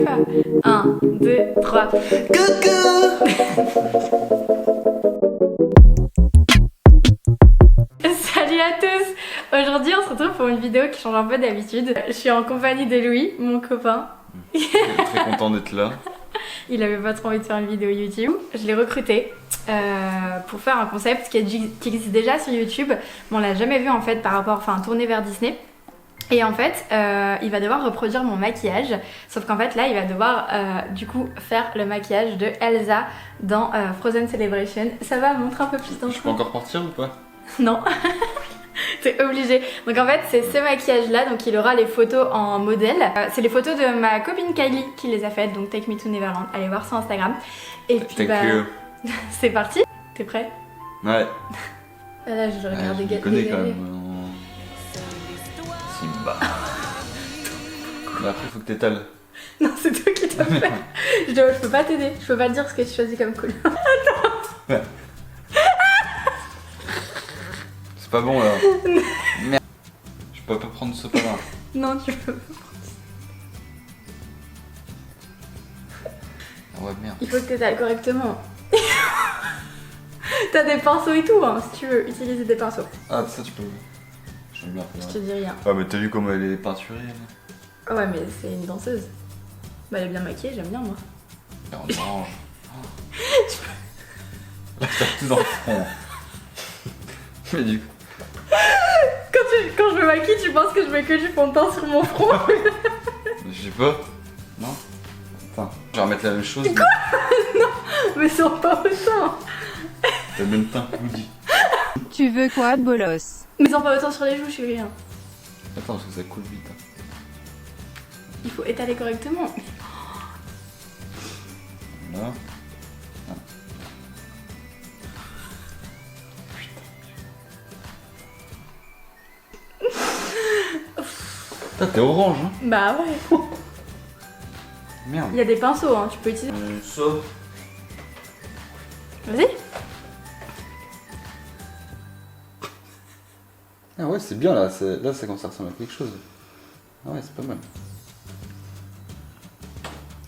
1, 2, 3. Coucou. Salut à tous. Aujourd'hui on se retrouve pour une vidéo qui change un peu d'habitude. Je suis en compagnie de Louis, mon copain. Très content d'être là. Il avait pas trop envie de faire une vidéo YouTube. Je l'ai recruté pour faire un concept qui existe déjà sur YouTube, mais on l'a jamais vu en fait par rapport, enfin tourné vers Disney. Et en fait, il va devoir reproduire mon maquillage, sauf qu'en fait là, il va devoir du coup faire le maquillage de Elsa dans Frozen Celebration. Ça va, montre un peu plus d'intro. Je peux encore partir ou pas? Non. T'es obligé. Donc en fait c'est ce maquillage là, donc il aura les photos en modèle. C'est les photos de ma copine Kylie qui les a faites, donc Take Me to Neverland. Allez voir sur Instagram. Et puis bah, c'est parti. T'es prêt? Ouais. Là je regarde Je connais quand même. Simba. Mais après faut que t'étales. Non c'est toi qui t'as fait. Je peux pas t'aider. Je peux pas te dire ce que tu choisis comme couleur. Attends. C'est pas bon là. Merde. Je peux pas prendre ce pas-là. Non tu peux. Ah ouais merde. Il faut que t'étales correctement. T'as des pinceaux et tout hein, si tu veux utiliser des pinceaux. Ah ça tu peux. J'aime bien. Je te dis rien. Ah mais t'as vu comment elle est peinturée là? Ouais mais c'est une danseuse. Bah elle est bien maquillée, j'aime bien moi. Et en orange. Là t'as tout dans le front. Mais du coup. Quand je me maquille, tu penses que je mets que du fond de teint sur mon front? Je sais pas. Non? Attends, je vais remettre la même chose. Quoi? Non, mais sur pas autant. T'as le même teint que Woody. Tu veux quoi, bolos? Mais sans pas autant sur les joues, chérie. Hein. Attends, parce que ça coule vite. Hein. Il faut étaler correctement. Là. Putain, t'es orange, hein? Bah ouais. Merde. Il y a des pinceaux, hein, tu peux utiliser. Ça. Vas-y. Ah ouais, c'est bien là. Là, ça commence à ressembler à quelque chose. Ah ouais, c'est pas mal.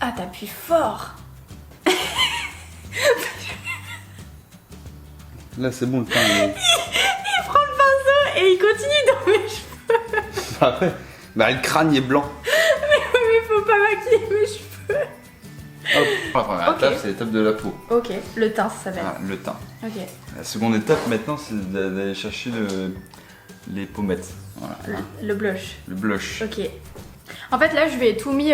Ah, t'appuies fort. Là, c'est bon le teint. Il prend le pinceau et il continue dans mes cheveux. Après, bah le crâne est blanc. Mais faut pas maquiller mes cheveux. Hop, la première Ok. étape, c'est l'étape de la peau. Ok, le teint, ça s'appelle. Ah, le teint. Ok. La seconde étape maintenant, c'est d'aller chercher les pommettes. Voilà. Le blush. Le blush. Ok. En fait, là, je lui ai tout mis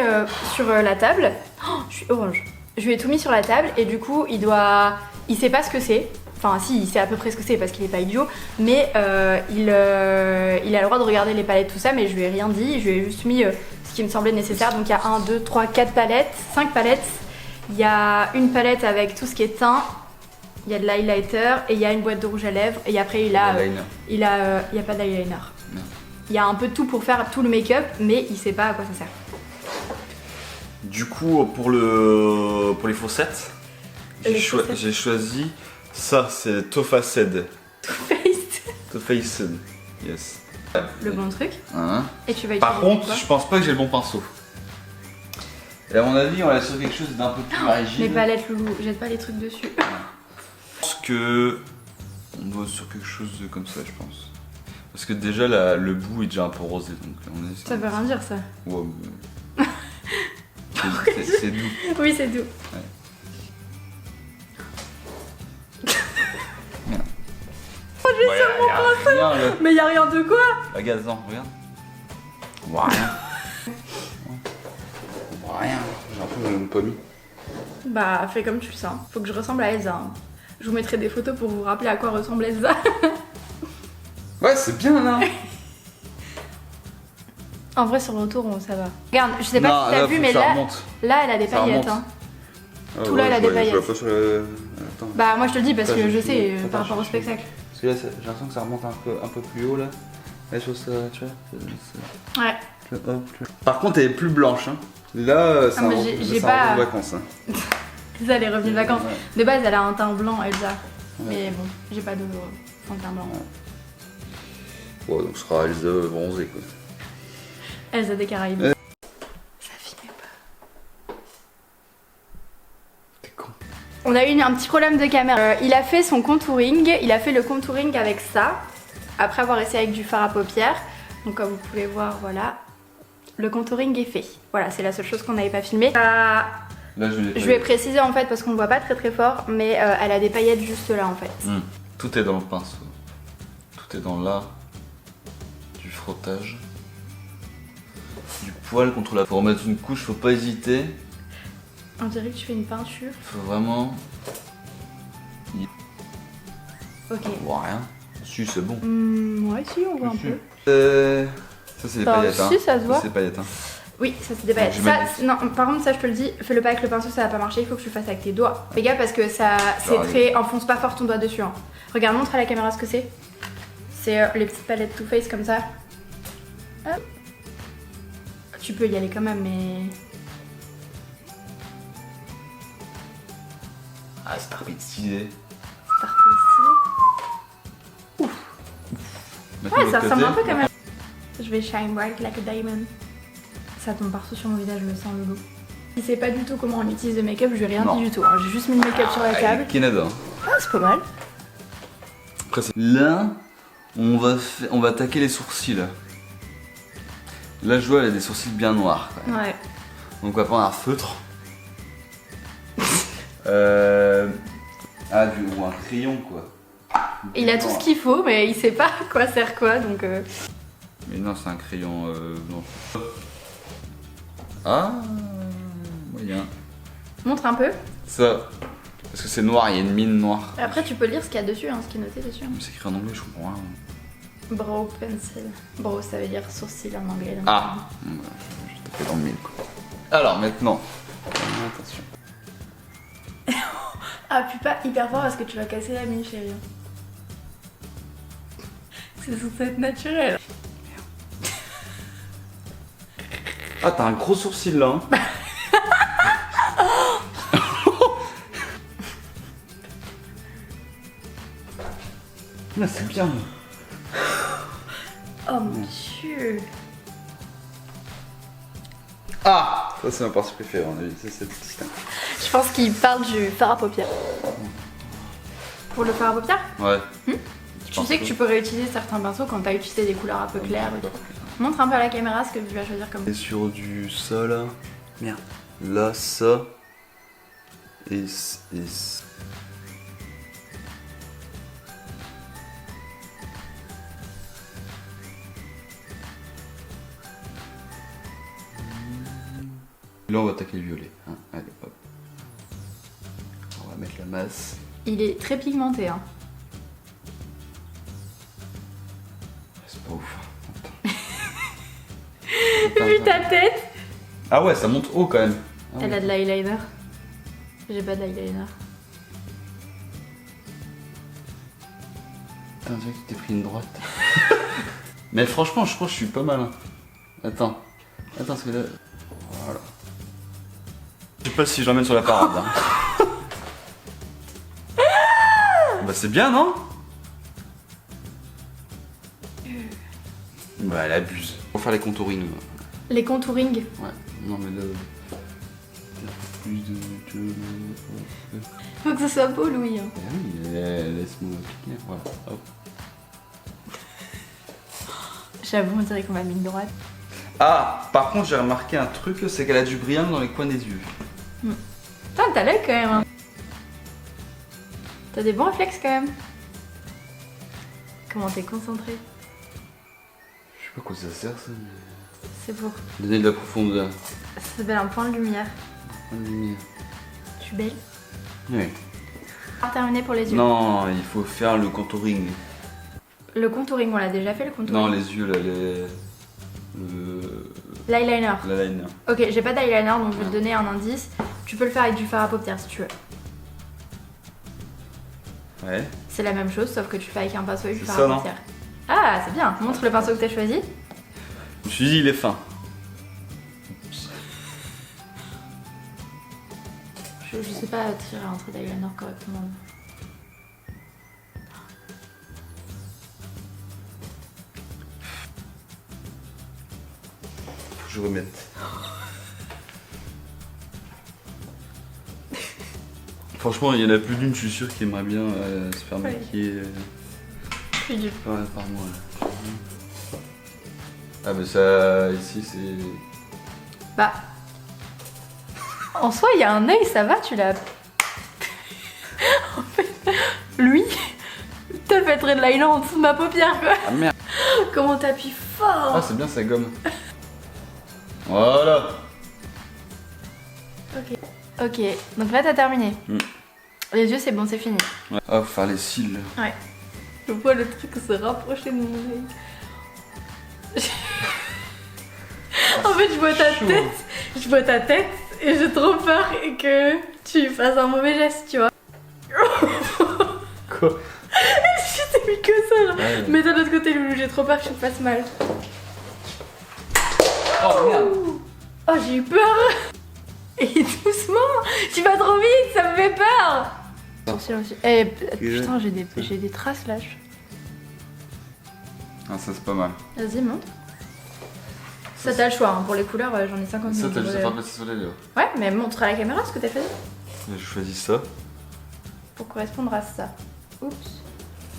sur la table. Oh, je suis orange. Je lui ai tout mis sur la table et du coup, il sait pas ce que c'est. Enfin, si, il sait à peu près ce que c'est parce qu'il est pas idiot. Mais il a le droit de regarder les palettes, tout ça. Mais je lui ai rien dit. Je lui ai juste mis ce qui me semblait nécessaire. Donc, il y a 1, 2, 3, 4 palettes. 5 palettes. Il y a une palette avec tout ce qui est teint. Il y a de l'highlighter et il y a une boîte de rouge à lèvres. Et après, il y a pas d'eyeliner. Il y a un peu de tout pour faire tout le make-up, mais il sait pas à quoi ça sert. Du coup, pour les faussettes, j'ai choisi ça, c'est Tofaced. Tofaced, yes. Le bon truc. Hein. Et tu vas Par utiliser contre, quoi? je pense pas que j'ai le bon pinceau. Et à mon avis, on va sur quelque chose d'un peu plus rigide. Mes palettes, Loulou, jette pas les trucs dessus. Je pense que on doit sur quelque chose comme ça, je pense. Parce que déjà le bout est déjà un peu rosé, donc on est. Ça veut rien dire ça. Ouais, mais... c'est doux. Oui, c'est doux. Ouais. Merde. Oh, je vais sur mon pinceau. Mais y a rien de quoi. La gazan, regarde. On voit rien. On voit rien. J'ai un peu même pas mis. Bah, fais comme tu le sens. Faut que je ressemble à Elsa. Hein. Je vous mettrai des photos pour vous rappeler à quoi ressemble Elsa. Ouais, c'est bien là. En vrai, sur l'autour, ça va. Regarde, je sais pas Non, si t'as là, vu, faut mais que ça là, remonte. là, elle a des Ça paillettes. remonte. Hein. Ah, Tout là, elle a des paillettes. Je vois pas sur le... Attends. Bah, moi je te le dis parce Attends, que je je- sais attends, par rapport au je- spectacle. Parce que là, j'ai l'impression que ça remonte un peu plus haut là. La chose, tu vois. Ouais. Hop. Par contre, elle est plus blanche. Hein. Là, Ah, mais j'ai pas- de vacances. Hein. Ça, elle est revenue de vacances. Ouais. De base, elle a un teint blanc, Elsa. Ouais. Mais bon, j'ai pas de fond de teint blanc. Ouais. Ouais, donc ce sera Elsa bronzée quoi. Elsa des Caraïbes. Ça filmait pas. T'es con. On a eu un petit problème de caméra. Il a fait son contouring, il a fait le contouring avec ça, après avoir essayé avec du fard à paupières. Donc comme vous pouvez voir, voilà, le contouring est fait. Voilà, c'est la seule chose qu'on n'avait pas filmé. Là, Je vais préciser en fait parce qu'on ne voit pas très fort, mais elle a des paillettes juste là en fait. Tout est dans le pinceau. Tout est dans l'art du frottage. Du poil contre la... Pour remettre une couche, faut pas hésiter. On dirait que tu fais une peinture. Faut vraiment... Ok. On voit rien. Si, c'est bon. Ouais, si, on voit un peu. Ça, c'est des Enfin, paillettes. si, ça se voit. C'est des paillettes. Oui, ça c'est des paillettes. Donc, Ça, non, par contre, ça je te le dis, fais-le pas avec le pinceau, ça va pas marcher, il faut que tu le fasses avec tes doigts. Fais gaffe parce que ça, c'est Ah, très. Enfonce pas fort ton doigt dessus. Hein. Regarde, montre à la caméra ce que c'est. C'est les petites palettes Too Faced comme ça. Hop. Tu peux y aller quand même, mais. Ah, c'est trop stylé. C'est pas trop stylé. Ouais, ça ressemble un peu quand même. Je vais shine bright like a diamond. Ça tombe partout sur mon visage, je le sens, Loulou. Je sais pas du tout comment on utilise le make-up, je lui ai rien dit du tout. Hein. J'ai juste mis le make-up sur la table. Canada. Ah, c'est pas mal. Après, là, on va attaquer les sourcils. Là, je vois, elle a des sourcils bien noirs. Quand même. Ouais. Donc, on va prendre un feutre. Ou un crayon, quoi. Il a tout ce qu'il faut, mais il sait pas à quoi sert quoi, donc. Mais non, c'est un crayon blanc. Ah, moyen. Montre un peu. Ça, parce que c'est noir, il y a une mine noire. Après, tu peux lire ce qu'il y a dessus, hein, ce qui est noté dessus. Mais c'est écrit en anglais, je comprends rien. Brow pencil. Brow, ça veut dire sourcil en anglais. Donc. Ah, je tapais dans le mille, quoi. Alors maintenant, attention. Appuie pas hyper fort parce que tu vas casser la mine, chérie. C'est censé être naturel. Ah, t'as un gros sourcil là. Hein. Là, c'est bien. Oh mon dieu. Ah, ça c'est ma partie préférée, on a vu, c'est cette petite. Je pense qu'il parle du fard à paupières. Pour le fard à paupières, Ouais. tu sais que tu peux réutiliser certains pinceaux quand t'as utilisé des couleurs un peu claires. Et tout. Montre un peu à la caméra ce que tu vas choisir comme. Et sur du ça là. Merde. Là, ça. Et. Là, on va attaquer le violet. Hein. Allez, hop. On va mettre la masse. Il est très pigmenté, hein. C'est pas ouf. Vu ta tête. Ah ouais, ça monte haut quand même. Ah Elle ouais. a de l'eyeliner. J'ai pas d'eyeliner. Putain, on dirait que tu t'es pris une droite. Mais franchement, je crois que je suis pas mal. Hein. Attends, parce que là. Voilà. Je sais pas si je l'emmène sur la parade. Hein. Bah, c'est bien, non? Bah, elle abuse. On va faire les contourings. Les contouring. Ouais, non, mais là. Plus de. Faut que ce soit beau, Louis. Hein. Ah oui, laisse-moi appliquer. Voilà, hop. J'avoue, on dirait qu'on m'a mis une droite. Ah, par contre, j'ai remarqué un truc, c'est qu'elle a du brillant dans les coins des yeux. Putain, t'as l'œil quand même. Hein. T'as des bons réflexes quand même. Comment t'es concentré? Je sais pas quoi ça sert, ça, mais. C'est pour. Donner de la profondeur. Ça s'appelle un point de lumière. Une lumière. Je suis belle. Oui. Terminé pour les yeux. Non, il faut faire le contouring. Le contouring, on l'a déjà fait le contouring. Non, les yeux là, L'eyeliner. l'eyeliner. Ok, j'ai pas d'eyeliner donc je vais te donner un indice. Tu peux le faire avec du fard à paupières si tu veux. Ouais. C'est la même chose sauf que tu le fais avec un pinceau et du C'est fard ça, à non paupières. Ah, c'est bien. Montre le pinceau que t'as choisi. Je me suis dit, il est fin. Je sais pas tirer un trait d'eyeliner correctement. Faut que je remette. Franchement, il y en a plus d'une, je suis sûr, qui aimerait bien se faire Ouais. maquiller Plus dur. par mois. Là. Ah, mais ça, ici, c'est. Bah. En soi, il y a un œil, ça va, tu l'as. En fait, lui, t'as fait de l'eyeliner en dessous de ma paupière, quoi. Ah merde! Comment t'appuies fort. Ah, c'est bien, ça gomme. Voilà! Ok, donc là, t'as terminé. Mm. Les yeux, c'est bon, c'est fini. Ouais. Ah, faut faire les cils. Ouais. Je vois le truc se rapprocher de mon œil. En fait, je vois ta tête et j'ai trop peur que tu fasses un mauvais geste, tu vois. Quoi? Je t'ai mis que ça là. Ouais. Mais d'un autre côté, Loulou, j'ai trop peur que tu te fasses mal. Oh merde! Oh, j'ai eu peur. Et doucement, tu vas trop vite, ça me fait peur. Sourcils aussi. Eh putain, j'ai des traces là. Ah, ça c'est pas mal. Vas-y, montre. Ça, t'as le choix, hein. Pour les couleurs, j'en ai 50 Ça, 000. t'as juste à faire passer sur les lèvres. Ouais, mais montre à la caméra ce que t'as fait Je choisis ça. pour correspondre à ça. Oups.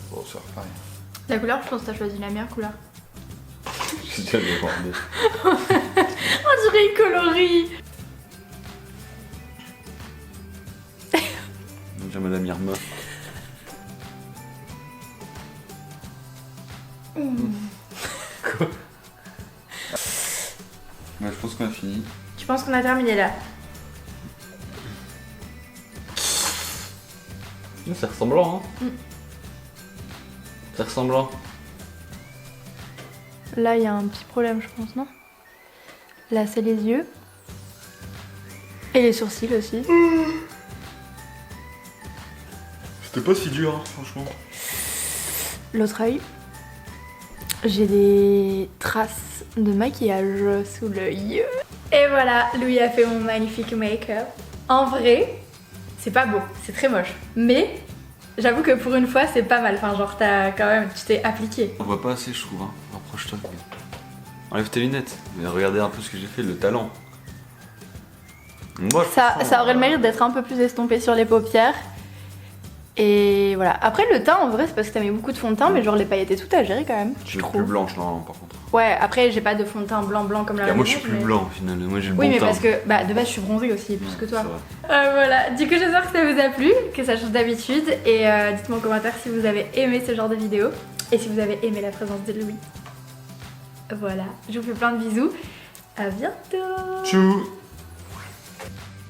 Bon, ça pareil. La couleur, je pense que t'as choisi la meilleure couleur. J'ai déjà débordé. On dirait une coloris. J'ai Madame Irma. Quoi? Ouais, je pense qu'on a fini. Tu penses qu'on a terminé là? C'est ressemblant, hein? C'est ressemblant. Là, il y a un petit problème, je pense, non? Là, c'est les yeux. Et les sourcils aussi. C'était pas si dur, hein, franchement. L'autre œil. J'ai des traces de maquillage sous l'œil. Et voilà, Louis a fait mon magnifique make-up. En vrai, c'est pas beau, c'est très moche. Mais j'avoue que pour une fois, c'est pas mal. Enfin, genre, tu t'es appliqué. On voit pas assez, je trouve, hein. Rapproche-toi. Enlève tes lunettes. Mais regardez un peu ce que j'ai fait, le talent. Moi, Ça aurait le mérite d'être un peu plus estompé sur les paupières. Et voilà. Après, le teint, en vrai, c'est parce que t'as mis beaucoup de fond de teint, mais genre les paillettes et tout, t'as géré quand même. Je suis plus blanche, non, par contre. Ouais, après, j'ai pas de fond de teint blanc comme la Et moi, je suis Réunion, plus mais- blanc, au final. Moi, j'ai le Oui, bon mais teint. parce que bah, de base, je suis bronzée aussi, plus que toi. C'est vrai. Voilà, du coup, j'espère que ça vous a plu, que ça change d'habitude. Et dites-moi en commentaire si vous avez aimé ce genre de vidéo et si vous avez aimé la présence de Louis. Voilà, je vous fais plein de bisous. À bientôt. Tchou.